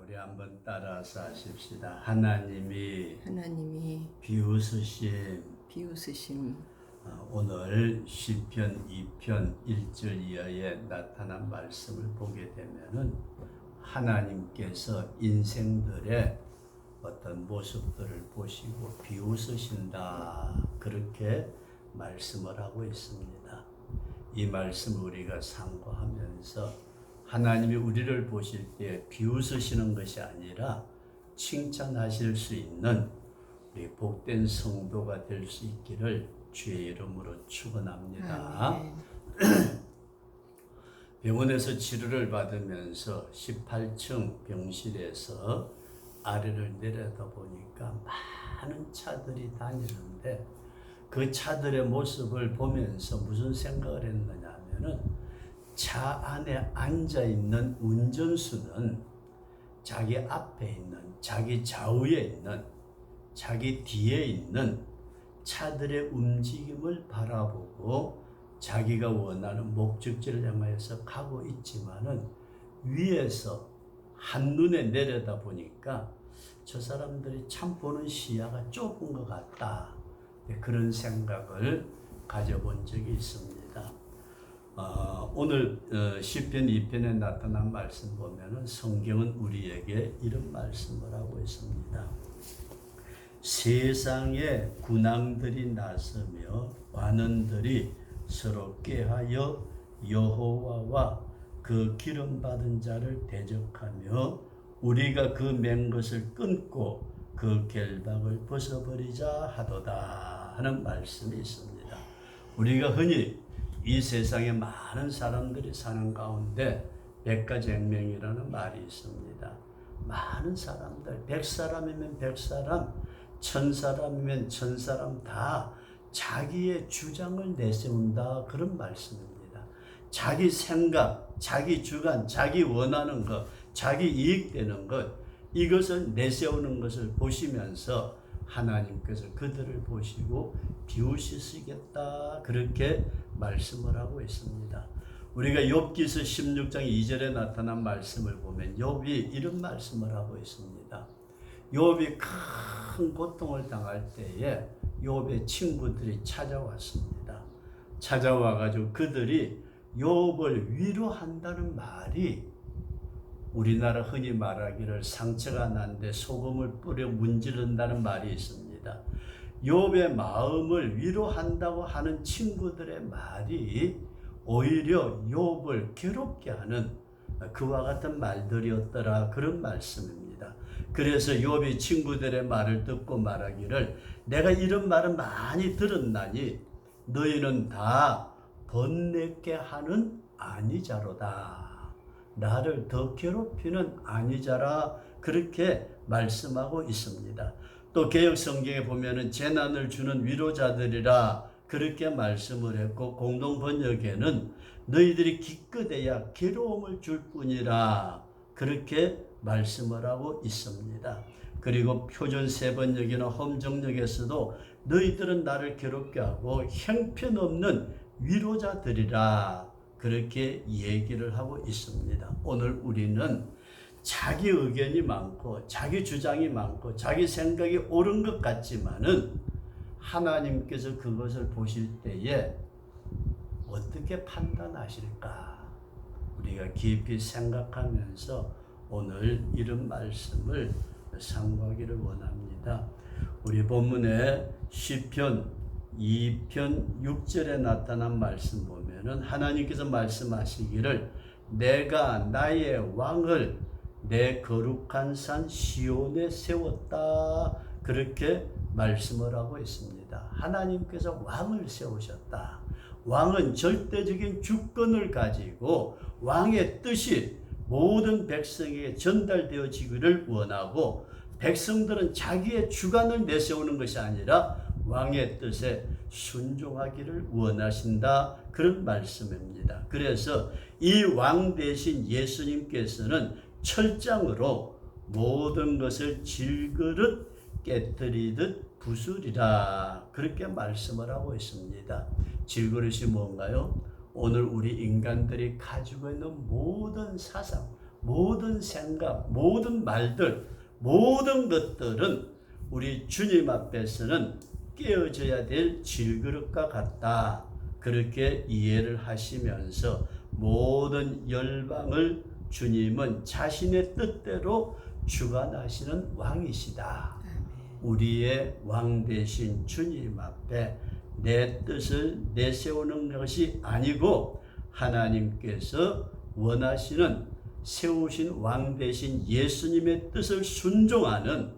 우리 한번 따라서 하십시다. 하나님이 비웃으심. 오늘 시편 2편 1절 이하에 나타난 말씀을 보게 되면은 하나님께서 인생들의 어떤 모습들을 보시고 비웃으신다, 그렇게 말씀을 하고 있습니다. 이 말씀을 우리가 상고하면서 하나님이 우리를 보실 때 비웃으시는 것이 아니라 칭찬하실 수 있는 우리 복된 성도가 될 수 있기를 주의 이름으로 축원합니다. 병원에서 치료를 받으면서 18층 병실에서 아래를 내려다보니까 많은 차들이 다니는데 그 차들의 모습을 보면서 무슨 생각을 했느냐 하면은, 차 안에 앉아있는 운전수는 자기 앞에 있는, 자기 좌우에 있는, 자기 뒤에 있는 차들의 움직임을 바라보고 자기가 원하는 목적지를 향하여서 가고 있지만은, 위에서 한눈에 내려다 보니까 저 사람들이 참 보는 시야가 좁은 것 같다, 그런 생각을 가져본 적이 있습니다. 오늘 시편 2편에 나타난 말씀 보면은 성경은 우리에게 이런 말씀을 하고 있습니다. 세상에 군왕들이 나서며 관원들이 서로 꾀하여 여호와와 그 기름 받은 자를 대적하며 우리가 그 맨 것을 끊고 그 결박을 벗어버리자 하도다 하는 말씀이 있습니다. 우리가 흔히 이 세상에 많은 사람들이 사는 가운데 백가쟁명이라는 말이 있습니다. 많은 사람들, 100사람이면 100사람, 1000사람이면 1000사람 다 자기의 주장을 내세운다, 그런 말씀입니다. 자기 생각, 자기 주관, 자기 원하는 것, 자기 이익되는 것, 이것을 내세우는 것을 보시면서 하나님께서 그들을 보시고 비웃으시겠다, 그렇게 말씀을 하고 있습니다. 우리가 욥기서 16장 2절에 나타난 말씀을 보면 욥이 이런 말씀을 하고 있습니다. 욥이 큰 고통을 당할 때에 욥의 친구들이 찾아왔습니다. 찾아와가지고 그들이 욥을 위로한다는 말이, 우리나라 흔히 말하기를 상처가 난데 소금을 뿌려 문지른다는 말이 있습니다. 욥의 마음을 위로한다고 하는 친구들의 말이 오히려 욥을 괴롭게 하는 그와 같은 말들이었더라, 그런 말씀입니다. 그래서 욥이 친구들의 말을 듣고 말하기를, 내가 이런 말을 많이 들었나니 너희는 다 번뇌케 하는 아니자로다, 나를 더 괴롭히는 아니자라, 그렇게 말씀하고 있습니다. 또 개역 성경에 보면은 재난을 주는 위로자들이라 그렇게 말씀을 했고, 공동 번역에는 너희들이 기껏해야 괴로움을 줄 뿐이라, 그렇게 말씀을 하고 있습니다. 그리고 표준 세번역이나 험정역에서도 너희들은 나를 괴롭게 하고 형편없는 위로자들이라, 그렇게 얘기를 하고 있습니다. 오늘 우리는 자기 의견이 많고 자기 주장이 많고 자기 생각이 옳은 것 같지만은 하나님께서 그것을 보실 때에 어떻게 판단하실까, 우리가 깊이 생각하면서 오늘 이런 말씀을 상고하기를 원합니다. 우리 본문에 시편 2편 6절에 나타난 말씀 보면은 하나님께서 말씀하시기를, 내가 나의 왕을 내 거룩한 산 시온에 세웠다, 그렇게 말씀을 하고 있습니다. 하나님께서 왕을 세우셨다. 왕은 절대적인 주권을 가지고 왕의 뜻이 모든 백성에게 전달되어지기를 원하고, 백성들은 자기의 주관을 내세우는 것이 아니라 왕의 뜻에 순종하기를 원하신다, 그런 말씀입니다. 그래서 이 왕 대신 예수님께서는 철장으로 모든 것을 질그릇 깨뜨리듯 부수리라, 그렇게 말씀을 하고 있습니다. 질그릇이 뭔가요? 오늘 우리 인간들이 가지고 있는 모든 사상, 모든 생각, 모든 말들, 모든 것들은 우리 주님 앞에서는 깨어져야 될 질그릇과 같다. 그렇게 이해를 하시면서 모든 열방을 주님은 자신의 뜻대로 주관하시는 왕이시다. 우리의 왕 되신 주님 앞에 내 뜻을 내세우는 것이 아니고 하나님께서 원하시는 세우신 왕 되신 예수님의 뜻을 순종하는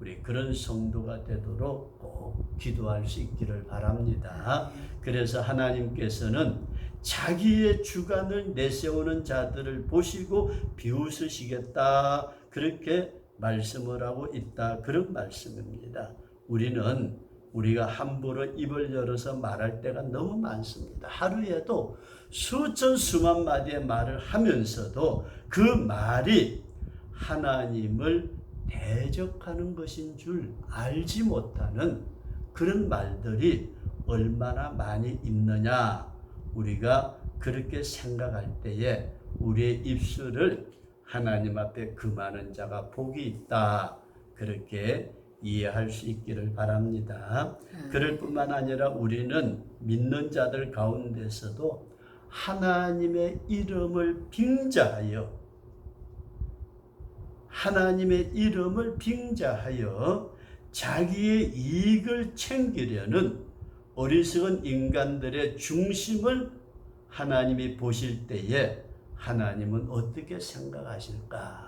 우리 그런 성도가 되도록 꼭 기도할 수 있기를 바랍니다. 그래서 하나님께서는 자기의 주관을 내세우는 자들을 보시고 비웃으시겠다, 그렇게 말씀을 하고 있다, 그런 말씀입니다. 우리가 함부로 입을 열어서 말할 때가 너무 많습니다. 하루에도 수천 수만 마디의 말을 하면서도 그 말이 하나님을 대적하는 것인 줄 알지 못하는 그런 말들이 얼마나 많이 있느냐. 우리가 그렇게 생각할 때에 우리의 입술을 하나님 앞에 금하는 자가 복이 있다, 그렇게 이해할 수 있기를 바랍니다. 그럴 뿐만 아니라 우리는 믿는 자들 가운데서도 하나님의 이름을 빙자하여 자기의 이익을 챙기려는 어리석은 인간들의 중심을 하나님이 보실 때에 하나님은 어떻게 생각하실까?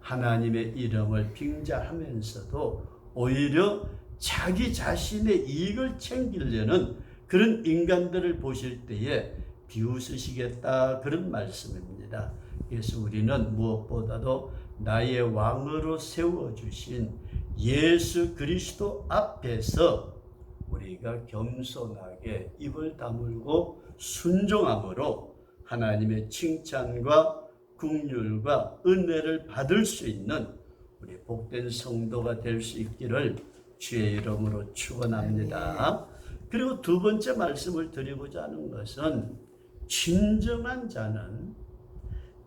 하나님의 이름을 빙자하면서도 오히려 자기 자신의 이익을 챙기려는 그런 인간들을 보실 때에 비웃으시겠다, 그런 말씀입니다. 그래서 우리는 무엇보다도 나의 왕으로 세워주신 예수 그리스도 앞에서 우리가 겸손하게 입을 다물고 순종함으로 하나님의 칭찬과 긍휼과 은혜를 받을 수 있는 우리 복된 성도가 될 수 있기를 주의 이름으로 축원합니다. 그리고 두 번째 말씀을 드리고자 하는 것은 진정한 자는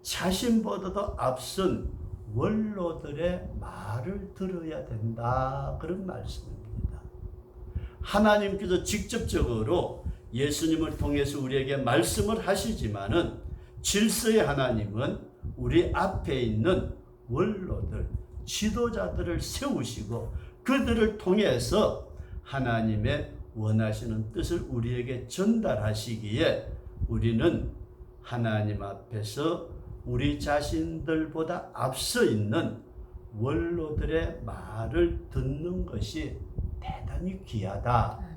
자신보다도 앞선 원로들의 말을 들어야 된다, 그런 말씀입니다. 하나님께서 직접적으로 예수님을 통해서 우리에게 말씀을 하시지만은 질서의 하나님은 우리 앞에 있는 원로들, 지도자들을 세우시고 그들을 통해서 하나님의 원하시는 뜻을 우리에게 전달하시기에 우리는 하나님 앞에서 우리 자신들보다 앞서 있는 원로들의 말을 듣는 것이 대단히 귀하다.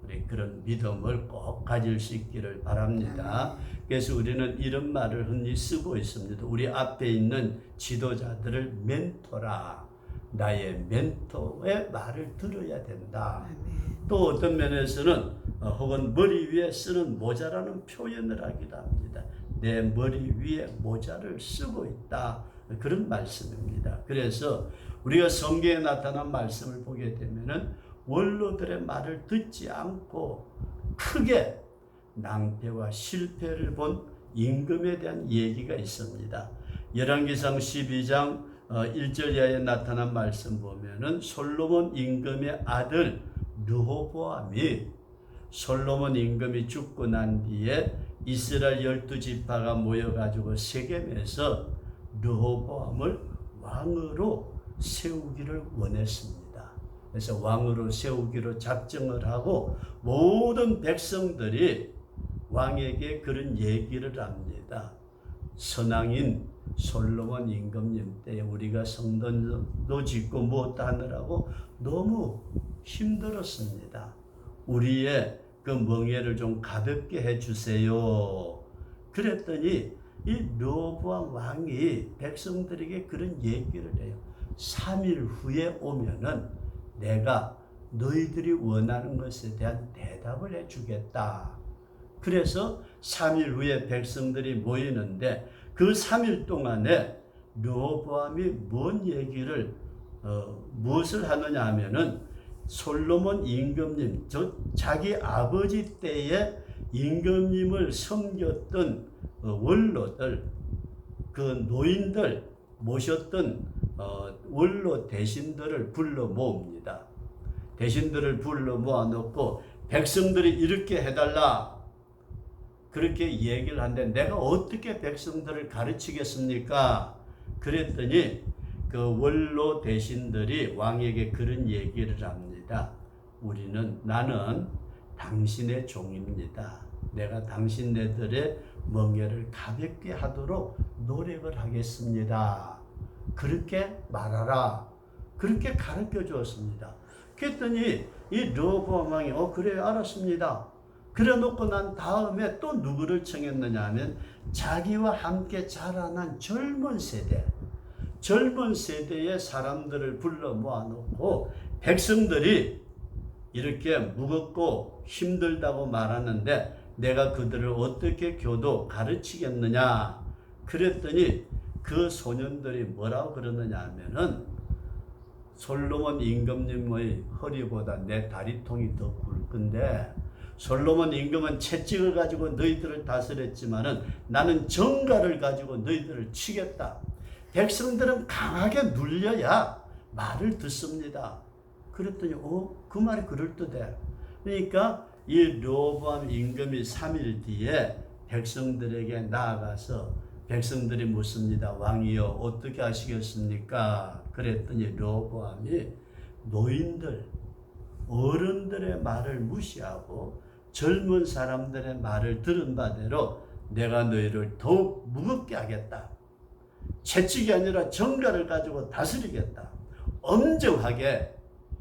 우리 그런 믿음을 꼭 가질 수 있기를 바랍니다. 그래서 우리는 이런 말을 흔히 쓰고 있습니다. 우리 앞에 있는 지도자들을 멘토라. 나의 멘토의 말을 들어야 된다. 또 어떤 면에서는 혹은 머리 위에 쓰는 모자라는 표현을 하기도 합니다. 내 머리 위에 모자를 쓰고 있다, 그런 말씀입니다. 그래서 우리가 성경에 나타난 말씀을 보게 되면은 원로들의 말을 듣지 않고 크게 낭패와 실패를 본 임금에 대한 얘기가 있습니다. 열왕기상 12장 1절 이하에 나타난 말씀 보면은 솔로몬 임금의 아들 르호보암이 솔로몬 임금이 죽고 난 뒤에 이스라엘 12지파가 모여가지고 세겜에서 르호보암을 왕으로 세우기를 원했습니다. 그래서 왕으로 세우기로 작정을 하고 모든 백성들이 왕에게 그런 얘기를 합니다. 선왕인 솔로몬 임금님 때에 우리가 성전도 짓고 무엇도 하느라고 너무 힘들었습니다. 우리의 그 멍에를 좀 가볍게 해주세요. 그랬더니 이 르호보암 왕이 백성들에게 그런 얘기를 해요. 3일 후에 오면은 내가 너희들이 원하는 것에 대한 대답을 해주겠다. 그래서 3일 후에 백성들이 모이는데 그 3일 동안에 르호보암이 뭔 얘기를 무엇을 하느냐 하면은 솔로몬 임금님, 자기 아버지 때에 임금님을 섬겼던 원로들, 그 노인들 모셨던 원로 대신들을 불러 모읍니다. 대신들을 불러 모아놓고 백성들이 이렇게 해달라 그렇게 얘기를 하는데 내가 어떻게 백성들을 가르치겠습니까? 그랬더니 그 원로 대신들이 왕에게 그런 얘기를 합니다. 나는 당신의 종입니다. 내가 당신네들의 멍에를 가볍게 하도록 노력을 하겠습니다. 그렇게 말하라. 그렇게 가르쳐 주었습니다. 그랬더니 이 르호보암 왕이 그래 알았습니다. 그래 놓고 난 다음에 또 누구를 청했느냐 하면 자기와 함께 자라난 젊은 세대의 사람들을 불러 모아놓고 백성들이 이렇게 무겁고 힘들다고 말하는데 내가 그들을 어떻게 교도 가르치겠느냐 그랬더니 그 소년들이 뭐라고 그러느냐 하면은 솔로몬 임금님의 허리보다 내 다리통이 더 굵은데 솔로몬 임금은 채찍을 가지고 너희들을 다스렸지만은 나는 정갈을 가지고 너희들을 치겠다. 백성들은 강하게 눌려야 말을 듣습니다. 그랬더니 그 말이 그럴듯해. 그러니까 이 르호보암 임금이 3일 뒤에 백성들에게 나아가서 백성들이 묻습니다. 왕이여 어떻게 하시겠습니까? 그랬더니 르호보암이 노인들, 어른들의 말을 무시하고 젊은 사람들의 말을 들은 바대로 내가 너희를 더욱 무겁게 하겠다. 채찍이 아니라 정갈을 가지고 다스리겠다. 엄정하게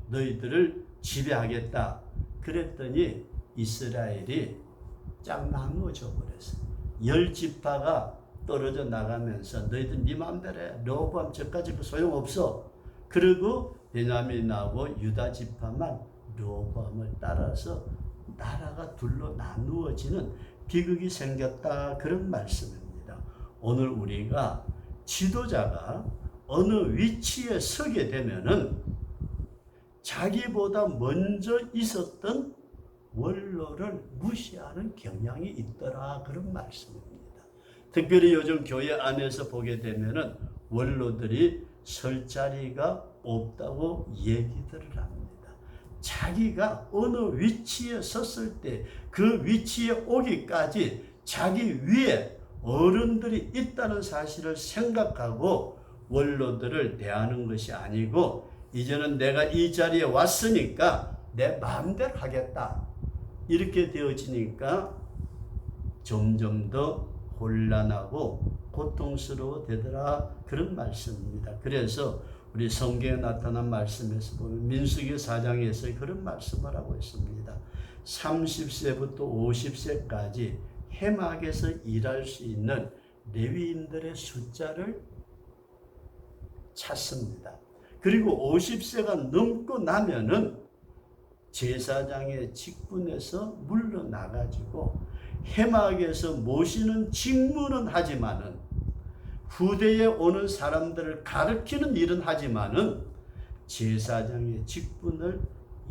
너희들을 지배하겠다. 그랬더니 이스라엘이 쫙 나누어져 버렸어요. 10지파가 떨어져 나가면서 너희들 네 마음대로 해. 르호보암 저까지 소용없어. 그리고 베냐민하고 유다 지파만 르호보암을 따라서 나라가 둘로 나누어지는 비극이 생겼다. 그런 말씀입니다. 오늘 우리가 지도자가 어느 위치에 서게 되면은 자기보다 먼저 있었던 원로를 무시하는 경향이 있더라. 그런 말씀입니다. 특별히 요즘 교회 안에서 보게 되면은 원로들이 설 자리가 없다고 얘기들을 합니다. 자기가 어느 위치에 섰을 때 그 위치에 오기까지 자기 위에 어른들이 있다는 사실을 생각하고 원로들을 대하는 것이 아니고 이제는 내가 이 자리에 왔으니까 내 마음대로 하겠다. 이렇게 되어지니까 점점 더 혼란하고 고통스러워 되더라. 그런 말씀입니다. 그래서 우리 성경에 나타난 말씀에서 보면 민수기 4장에서 그런 말씀을 하고 있습니다. 30세부터 50세까지 해막에서 일할 수 있는 레위인들의 숫자를 찾습니다. 그리고 50세가 넘고 나면은 제사장의 직분에서 물러나가지고 해막에서 모시는 직무는 하지만은 후대에 오는 사람들을 가르치는 일은 하지만은 제사장의 직분을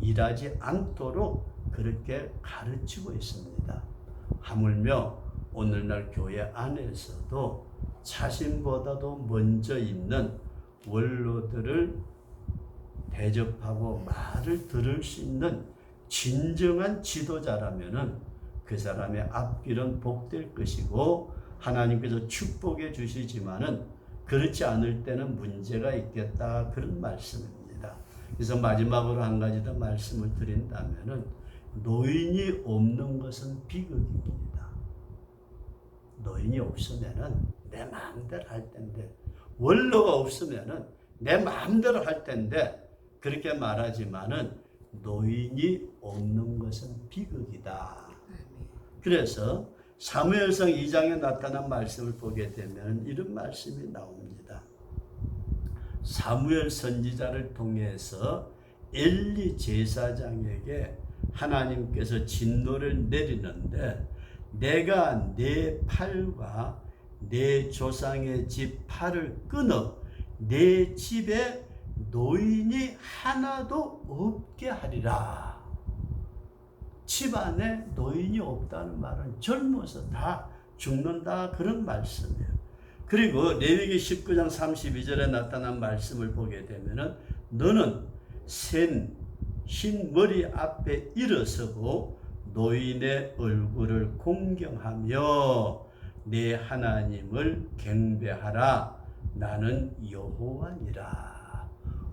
일하지 않도록 그렇게 가르치고 있습니다. 하물며 오늘날 교회 안에서도 자신보다도 먼저 있는 원로들을 대접하고 말을 들을 수 있는 진정한 지도자라면은 그 사람의 앞길은 복될 것이고 하나님께서 축복해 주시지만은 그렇지 않을 때는 문제가 있겠다. 그런 말씀입니다. 그래서 마지막으로 한 가지 더 말씀을 드린다면은 노인이 없는 것은 비극입니다. 노인이 없으면은 내 마음대로 할 텐데 원로가 없으면은 내 마음대로 할 텐데 그렇게 말하지만은 노인이 없는 것은 비극이다. 그래서 사무엘상 2장에 나타난 말씀을 보게 되면 이런 말씀이 나옵니다. 사무엘 선지자를 통해서 엘리 제사장에게 하나님께서 진노를 내리는데 내가 내 팔과 내 조상의 집 팔을 끊어 내 집에 노인이 하나도 없게 하리라. 집안에 노인이 없다는 말은 젊어서 다 죽는다. 그런 말씀이에요. 그리고 레위기 19장 32절에 나타난 말씀을 보게 되면은 너는 흰 머리 앞에 일어서고 노인의 얼굴을 공경하며 내 하나님을 경배하라. 나는 여호와니라.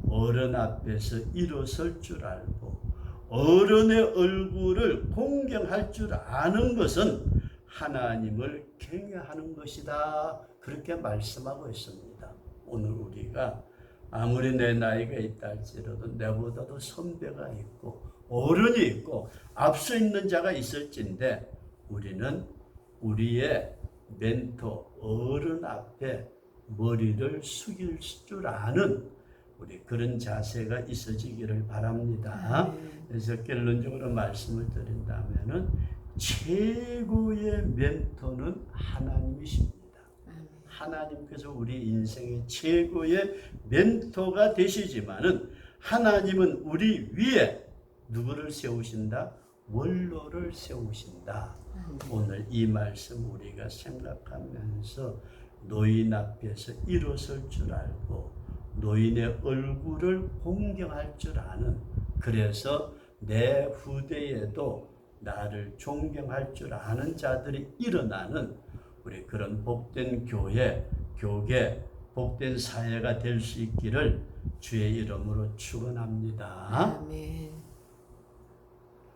어른 앞에서 일어설 줄 알고 어른의 얼굴을 공경할 줄 아는 것은 하나님을 경외하는 것이다. 그렇게 말씀하고 있습니다. 오늘 우리가 아무리 내 나이가 있다 할지라도 내보다도 선배가 있고 어른이 있고 앞서 있는 자가 있을진데 우리는 우리의 멘토 어른 앞에 머리를 숙일 줄 아는 우리 그런 자세가 있어지기를 바랍니다. 그래서 결론적으로 말씀을 드린다면은 최고의 멘토는 하나님이십니다. 하나님께서 우리 인생의 최고의 멘토가 되시지만은 하나님은 우리 위에 누구를 세우신다? 원로를 세우신다. 오늘 이 말씀 우리가 생각하면서 노인 앞에서 일어설 줄 알고 노인의 얼굴을 공경할 줄 아는, 그래서 내 후대에도 나를 존경할 줄 아는 자들이 일어나는 우리 그런 복된 교회, 교계, 복된 사회가 될 수 있기를 주의 이름으로 축원합니다. 아멘.